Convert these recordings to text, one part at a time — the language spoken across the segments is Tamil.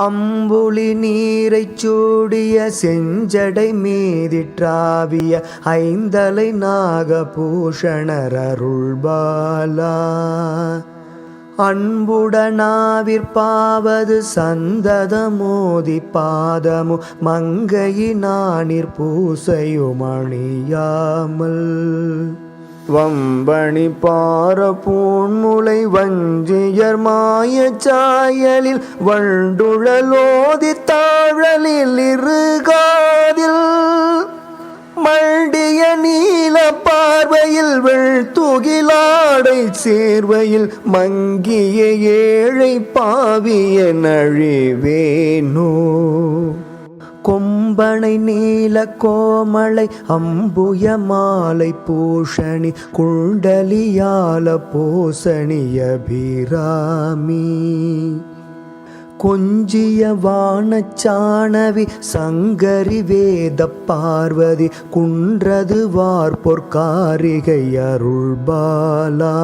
அம்புலி நீரைச் சூடிய செஞ்சடை மீதிற்றாவிய ஐந்தலை நாகபூஷணர் அருள்பாலா. அன்புடனாவிற்பாவது சந்ததமோதி பாதமு மங்கையினானிற் பூசையுமணியாமல் வம்பணி பார பூண்முலை வஞ்சியர் மாயச் சாயலில் வண்டுழலோதி தாழலில் இருகாதில் மண்டிய நீல பார்வையில் வெள்துகிலாடை சேர்வையில் மங்கிய ஏழை பாவிய நழிவேனோ. கொம்பனை நீல கோமளை அம்புய மாலை பூஷணி குண்டலியால போசணிய பிராமி கொஞ்சிய வானச்சாணவி சங்கரி வேத பார்வதி குன்றது வார்பொற்காரிகை அருள்பாலா.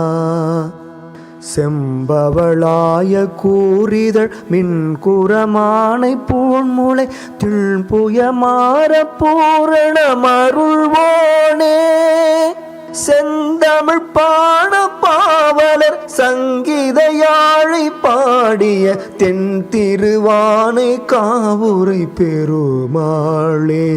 செம்பவளாய கூறிதழ் மின்குரமானை பூண்முலை திள்புயமார பூரணமருள்வோனே. செந்தமிழ் பாட பாவலர் சங்கீத யாழை பாடிய தென் திருவானை காவுரை பெருமாளே.